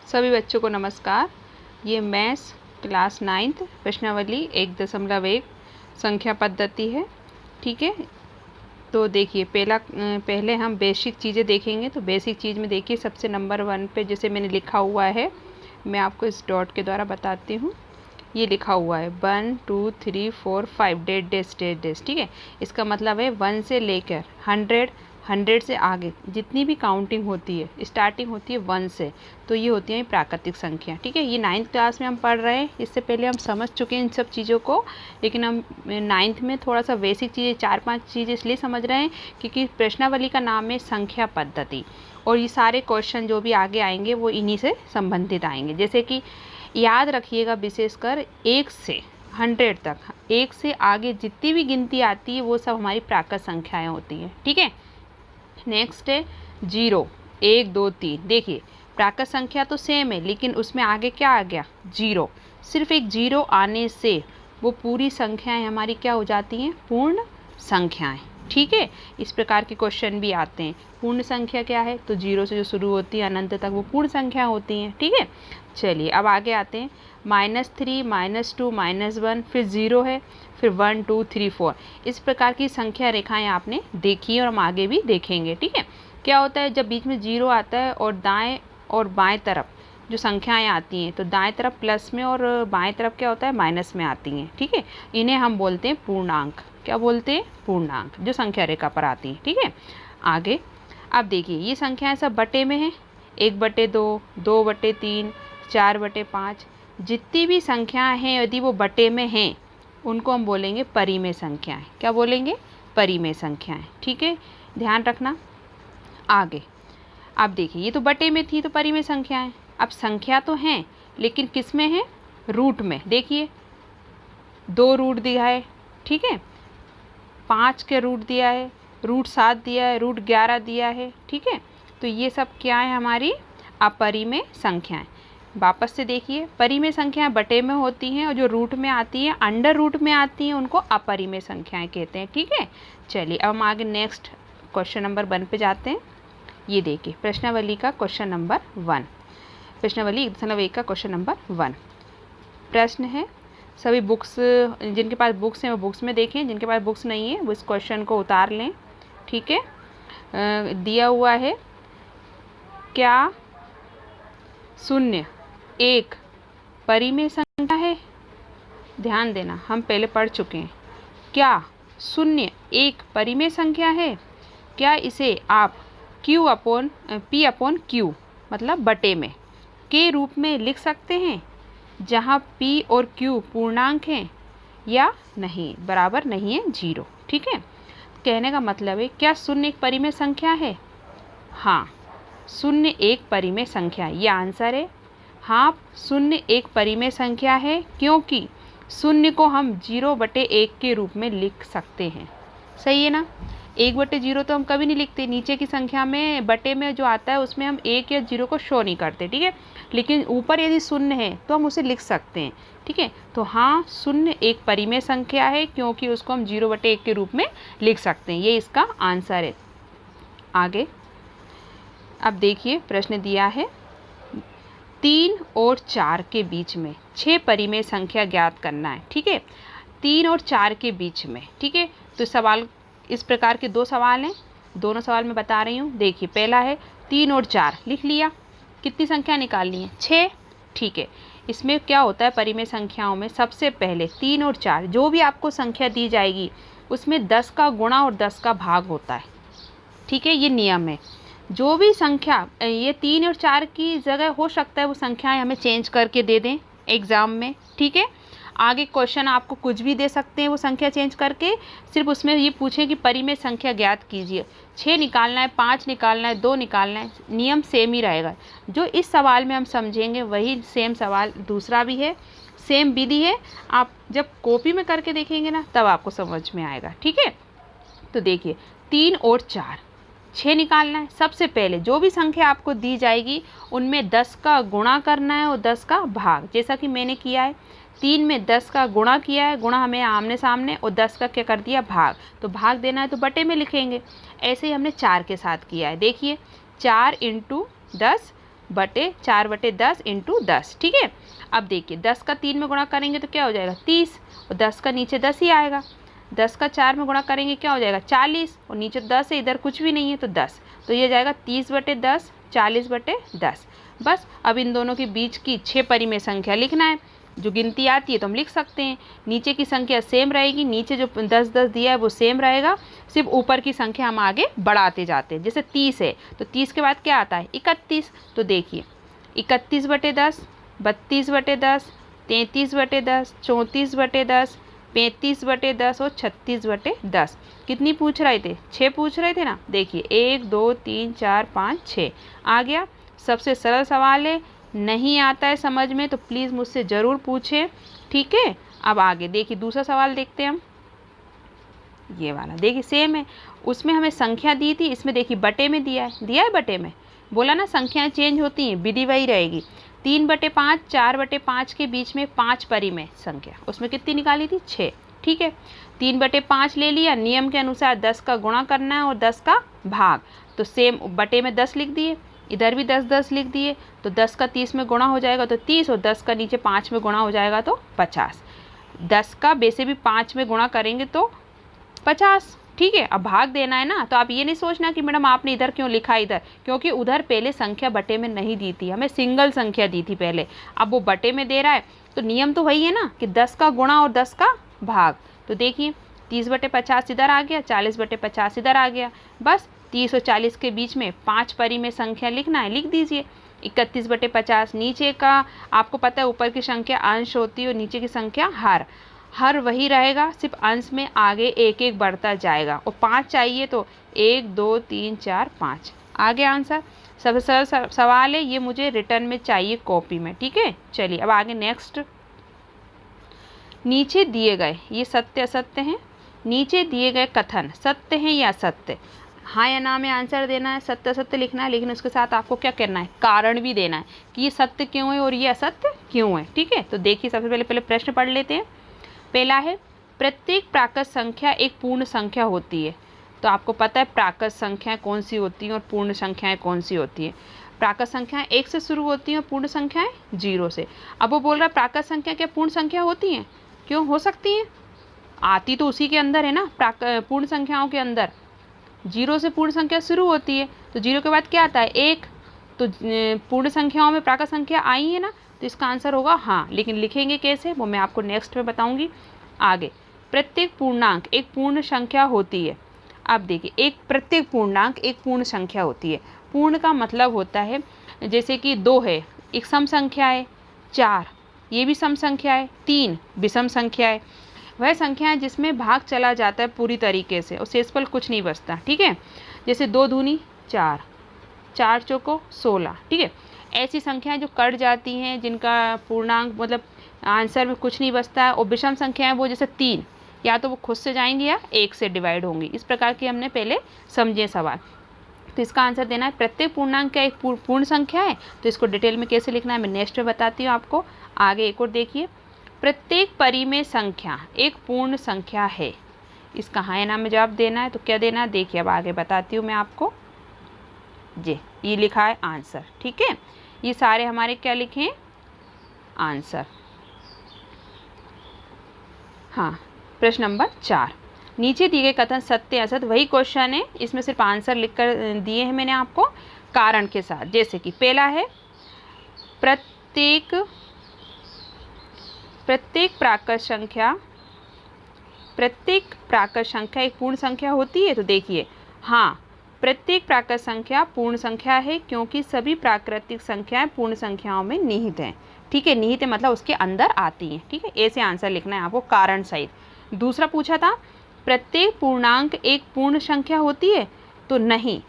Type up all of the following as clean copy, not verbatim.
सभी बच्चों को नमस्कार। ये मैथ्स क्लास 9th प्रश्नावली 1.1 संख्या पद्धति है। ठीक है, तो देखिए पहले हम बेसिक चीज़ें देखेंगे। तो बेसिक चीज़ में देखिए सबसे नंबर 1 पे जैसे मैंने लिखा हुआ है, मैं आपको इस डॉट के द्वारा बताती हूँ। ये लिखा हुआ है 1 2 3 4 5 डेट डेस डेट डेस। ठीक है, इसका मतलब है 1 से लेकर 100 से आगे जितनी भी काउंटिंग होती है स्टार्टिंग होती है 1 से, तो ये होती है प्राकृतिक संख्या। ठीक है, ये 9th क्लास में हम पढ़ रहे हैं, इससे पहले हम समझ चुके हैं इन सब चीज़ों को, लेकिन हम 9th में थोड़ा सा बेसिक चीज़ें 4-5 चीज़ें इसलिए समझ रहे हैं क्योंकि प्रश्नावली का नाम है संख्या पद्धति, और ये सारे क्वेश्चन जो भी आगे आएंगे वो इन्हीं से संबंधित आएंगे। जैसे कि याद रखिएगा विशेषकर 1 से 100 तक, 1 से आगे जितनी भी गिनती आती है वो सब हमारी प्राकृत संख्याएं होती हैं। ठीक है, नेक्स्ट है 0 1 2 3। देखिए प्राकृत संख्या तो सेम है, लेकिन उसमें आगे क्या आ गया 0। सिर्फ एक 0 आने से वो पूरी संख्याएं हमारी क्या हो जाती हैं, पूर्ण संख्याएं। ठीक है, इस प्रकार के क्वेश्चन भी आते हैं। पूर्ण संख्या क्या है, तो 0 से जो शुरू होती है अनंत तक वो पूर्ण संख्या होती हैं। ठीक है, चलिए अब आगे आते हैं। -3 -2 -1, फिर 0 है, फिर 1 2 3 4। इस प्रकार की संख्या रेखाएं आपने देखी है और हम आगे भी देखेंगे। ठीक है, क्या होता है जब बीच में 0 आता है और दाएं और बाएं तरफ जो संख्याएं आती हैं, तो दाएं तरफ प्लस में और बाएं तरफ क्या होता है माइनस में आती हैं। ठीक है, इन्हें हम बोलते हैं पूर्णांक। क्या बोलते हैं, पूर्णांक, जो संख्या रेखा पर आती है। ठीक है, आगे अब देखिए ये संख्याएं सब बटे में हैं, 1/2, 2/3, 4/5। जितनी भी संख्याएं हैं यदि वो बटे में हैं उनको हम बोलेंगे परिमेय संख्याएं। क्या बोलेंगे, परिमेय संख्याएं। ठीक है, ध्यान रखना। आगे अब देखिए ये तो बटे में थी तो परिमेय संख्याएं। अब संख्या तो हैं लेकिन किस में है, रूट में। देखिए 2 रूट दिया है, ठीक है, 5 के रूट दिया है, रूट 7 दिया है, रूट 11 दिया है। ठीक है, तो ये सब क्या है, हमारी अपरिमेय संख्याएं। वापस से देखिए परिमेय संख्याएं बटे में होती हैं और जो रूट में आती हैं, अंडर रूट में आती हैं, उनको अपरिमेय संख्याएं कहते हैं। ठीक है, चलिए अब हम आगे नेक्स्ट क्वेश्चन नंबर 1 पे जाते हैं। ये देखिए प्रश्नावली का क्वेश्चन नंबर 1, प्रश्नावली 1 का क्वेश्चन नंबर 1। प्रश्न है, सभी बुक्स जिनके पास बुक्स हैं वो बुक्स में देखें, जिनके पास बुक्स नहीं है वो इस क्वेश्चन को उतार लें। ठीक है, दिया हुआ है क्या 0 एक परिमेय संख्या है। ध्यान देना, हम पहले पढ़ चुके हैं। क्या 0 एक परिमेय संख्या है? क्या इसे आप P/Q मतलब बटे में के रूप में लिख सकते हैं, जहाँ P और Q पूर्णांक हैं, या नहीं, बराबर नहीं है 0। ठीक है, कहने का मतलब है क्या 0 एक परिमेय संख्या है? हाँ, 0 एक परिमेय संख्या, ये आंसर है। हाँ, 0 एक परिमेय संख्या है क्योंकि 0 को हम 0/1 के रूप में लिख सकते हैं। सही है ना, 1/0 तो हम कभी नहीं लिखते, नीचे की संख्या में बटे में जो आता है उसमें हम 1 या 0 को शो नहीं करते। ठीक है, लेकिन ऊपर यदि 0 है तो हम उसे लिख सकते हैं। ठीक है, तो हाँ 0 एक परिमेय संख्या है क्योंकि उसको हम 0/1 के रूप में लिख सकते हैं, ये इसका आंसर है। आगे अब देखिए प्रश्न दिया है 3 और 4 के बीच में 6 परिमेय संख्या ज्ञात करना है। ठीक है, 3 और 4 के बीच में। ठीक है, तो सवाल इस प्रकार के 2 सवाल हैं, दोनों सवाल मैं बता रही हूँ। देखिए पहला है 3 और 4 लिख लिया, कितनी संख्या निकालनी है, 6। ठीक है, इसमें क्या होता है परिमेय संख्याओं में, सबसे पहले 3 और 4 जो भी आपको संख्या दी जाएगी उसमें 10 का गुणा और 10 का भाग होता है। ठीक है, ये नियम है। जो भी संख्या, ये 3 और 4 की जगह हो सकता है वो संख्याएं हमें चेंज करके दे दें एग्ज़ाम में। ठीक है, आगे क्वेश्चन आपको कुछ भी दे सकते हैं वो संख्या चेंज करके, सिर्फ उसमें ये पूछें कि परिमेय संख्या ज्ञात कीजिए। 6 निकालना है, 5 निकालना है, 2 निकालना है, नियम सेम ही रहेगा। जो इस सवाल में हम समझेंगे वही सेम सवाल दूसरा भी है, सेम विधि है। आप जब कॉपी में करके देखेंगे ना तब आपको समझ में आएगा। ठीक है, तो देखिए 3 और 4, 6 निकालना है। सबसे पहले जो भी संख्या आपको दी जाएगी उनमें 10 का गुणा करना है और 10 का भाग, जैसा कि मैंने किया है। 3 में 10 का गुणा किया है, गुणा हमें आमने सामने, और 10 का क्या कर दिया, भाग। तो भाग देना है तो बटे में लिखेंगे। ऐसे ही हमने 4 के साथ किया है। देखिए 4 × 10 बटे 4/10 इंटू 10। ठीक है, अब देखिए 10 का 3 में गुणा करेंगे तो क्या हो जाएगा 30, और 10 का नीचे 10 ही आएगा। 10 का 4 में गुणा करेंगे क्या हो जाएगा 40, और नीचे 10 है, इधर कुछ भी नहीं है तो 10, तो ये जाएगा 30/10, 40/10। बस अब इन दोनों के बीच की 6 परिमेय संख्या लिखना है। जो गिनती आती है तो हम लिख सकते हैं। नीचे की संख्या सेम रहेगी, नीचे जो 10-10 दिया है वो सेम रहेगा, सिर्फ ऊपर की संख्या हम आगे बढ़ाते जाते हैं। जैसे 30 है तो 30 के बाद क्या आता है 31, तो देखिए 31/10, 32/10, 33/10, 34/10, 35/10 और 36/10। कितनी पूछ रहे थे 6 पूछ रहे थे ना। देखिए 1 2 3 4 5 6 आ गया। सबसे सरल सवाल है, नहीं आता है समझ में तो प्लीज़ मुझसे ज़रूर पूछें। ठीक है, अब आगे देखिए दूसरा सवाल देखते हैं हम। ये वाला देखिए सेम है, उसमें हमें संख्या दी थी, इसमें देखिए बटे में दिया है बटे में। बोला ना संख्याएं चेंज होती हैं, विधि वही रहेगी। 3/5, 4/5 के बीच में 5 परिमेय संख्या, उसमें कितनी निकाली थी 6। ठीक है, 3/5 ले लिया, नियम के अनुसार 10 का गुणा करना है और 10 का भाग, तो सेम बटे में 10 लिख दिए, इधर भी 10-10 लिख दिए, तो 10 का 30 में गुणा हो जाएगा तो 30, और 10 का नीचे 5 में गुणा हो जाएगा तो 50। 10 का वैसे भी 5 में गुणा करेंगे तो 50। ठीक है, अब भाग देना है ना, तो आप ये नहीं सोचना कि मैडम आपने इधर क्यों लिखा इधर, क्योंकि उधर पहले संख्या बटे में नहीं दी थी, हमें सिंगल संख्या दी थी पहले, अब वो बटे में दे रहा है, तो नियम तो वही है ना कि 10 का गुणा और 10 का भाग। तो देखिए 30/50 इधर आ गया, 40/50 इधर आ गया। बस 30 और 40 के बीच में 5 परिमेय संख्या लिखना है, लिख दीजिए। 31/50, नीचे का आपको पता है ऊपर की संख्या अंश होती है और नीचे की संख्या हर वही रहेगा, सिर्फ अंश में आगे एक एक बढ़ता जाएगा, और 5 चाहिए तो 1 2 3 4 5 आ गया आंसर। सबसे सरल सवाल है ये, मुझे रिटर्न में चाहिए कॉपी में। ठीक है, चलिए अब आगे नेक्स्ट। नीचे दिए गए ये सत्य असत्य हैं, नीचे दिए गए कथन सत्य हैं या असत्य, हाँ या ना में आंसर देना है, सत्य असत्य लिखना है, लेकिन उसके साथ आपको क्या करना है कारण भी देना है कि ये सत्य क्यों है और ये असत्य क्यों है। ठीक है, तो देखिए सबसे पहले प्रश्न पढ़ लेते हैं। पहला है, प्रत्येक प्राकृत संख्या एक पूर्ण संख्या होती है। तो आपको पता है प्राकृत संख्याएं कौन सी होती हैं और पूर्ण संख्याएं कौन सी होती हैं। प्राकृत संख्याएं 1 से शुरू होती हैं और पूर्ण संख्याएं 0 से। अब वो बोल रहा है प्राकृत संख्या क्या पूर्ण संख्या होती हैं, क्यों हो सकती हैं, आती तो उसी के अंदर है ना, पूर्ण संख्याओं के अंदर 0 से पूर्ण संख्या शुरू होती है, तो 0 के बाद क्या आता है 1, तो पूर्ण संख्याओं में प्राकृत संख्या आई है ना, तो इसका आंसर होगा हाँ। लेकिन लिखेंगे कैसे वो मैं आपको नेक्स्ट में बताऊंगी। आगे, प्रत्येक पूर्णांक एक पूर्ण संख्या होती है। अब देखिए एक प्रत्येक पूर्णांक एक पूर्ण संख्या होती है। पूर्ण का मतलब होता है जैसे कि 2 है एक सम संख्या है, 4 ये भी सम संख्या है, 3 विषम संख्या है। वह संख्या है जिसमें भाग चला जाता है पूरी तरीके से और शेषफल कुछ नहीं बचता। ठीक है, जैसे 2 दूनी 4, 4 चौको 16। ठीक है, ऐसी संख्याएं जो कट जाती हैं, जिनका पूर्णांक मतलब आंसर में कुछ नहीं बचता है, और विषम संख्याएं वो जैसे 3 या तो वो खुद से जाएंगी या 1 से डिवाइड होंगी। इस प्रकार की हमने पहले समझे सवाल। तो इसका आंसर देना है प्रत्येक पूर्णांक क्या एक पूर्ण संख्या है। तो इसको डिटेल में कैसे लिखना है मैं नेक्स्ट में बताती हूँ आपको। आगे एक और देखिए, प्रत्येक परिमेय संख्या एक पूर्ण संख्या है। इसका हाँ या ना में जवाब देना है, तो क्या देना है देखिए अब आगे बताती हूँ मैं आपको। जी ये लिखा है आंसर। ठीक है, ये सारे हमारे क्या लिखे हैं आंसर। हाँ, प्रश्न नंबर 4, नीचे दिए गए कथन सत्य असत्य वही क्वेश्चन है, इसमें सिर्फ आंसर लिखकर दिए हैं मैंने आपको कारण के साथ। जैसे कि पहला है प्रत्येक प्राकृत संख्या एक पूर्ण संख्या होती है। तो देखिए हाँ, प्रत्येक प्राकृत संख्या पूर्ण संख्या है क्योंकि सभी प्राकृतिक संख्याएं पूर्ण संख्याओं में निहित हैं। ठीक है, निहित है मतलब उसके अंदर आती हैं। ठीक है, ऐसे आंसर लिखना है आपको कारण सहित। दूसरा पूछा था प्रत्येक पूर्णांक एक पूर्ण संख्या होती है। तो नहीं,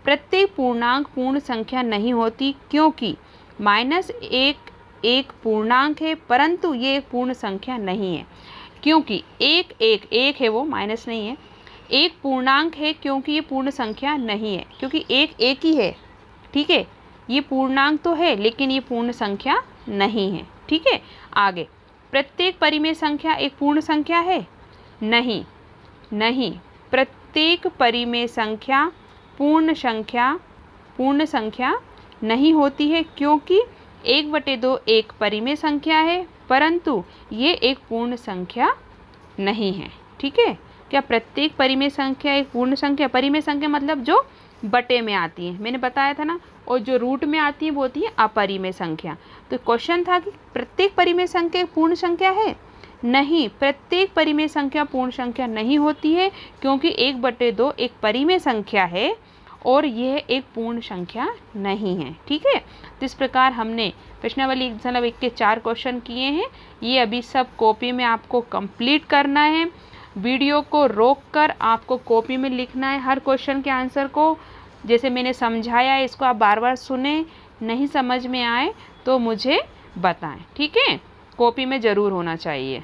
प्रत्येक पूर्णांक पूर्ण संख्या नहीं होती क्योंकि -1 एक पूर्णांक है परंतु ये एक पूर्ण संख्या नहीं है। क्योंकि एक है वो माइनस नहीं है, एक पूर्णांक है क्योंकि ये पूर्ण संख्या नहीं है, क्योंकि एक ही है। ठीक है, ये पूर्णांक तो है लेकिन ये पूर्ण संख्या नहीं है। ठीक है, आगे प्रत्येक परिमेय संख्या एक पूर्ण संख्या है। नहीं, प्रत्येक परिमेय संख्या पूर्ण संख्या नहीं होती है, क्योंकि 1/2 एक परिमेय संख्या है, परंतु ये एक पूर्ण संख्या नहीं है। ठीक है, क्या प्रत्येक परिमेय संख्या एक पूर्ण संख्या? परिमेय संख्या मतलब जो बटे में आती है, मैंने बताया था ना, और जो रूट में आती है वो होती है अपरिमेय संख्या। तो क्वेश्चन था कि प्रत्येक परिमेय संख्या एक पूर्ण संख्या है? नहीं, प्रत्येक परिमेय संख्या पूर्ण संख्या नहीं होती है, क्योंकि 1/2 एक परिमेय संख्या है और यह एक पूर्ण संख्या नहीं है। ठीक है, तो इस प्रकार हमने प्रश्नावली 1 के 4 क्वेश्चन किए हैं। ये अभी सब कॉपी में आपको कंप्लीट करना है। वीडियो को रोककर आपको कॉपी में लिखना है हर क्वेश्चन के आंसर को। जैसे मैंने समझाया है, इसको आप बार बार सुने, नहीं समझ में आए तो मुझे बताएं। ठीक है, कॉपी में ज़रूर होना चाहिए।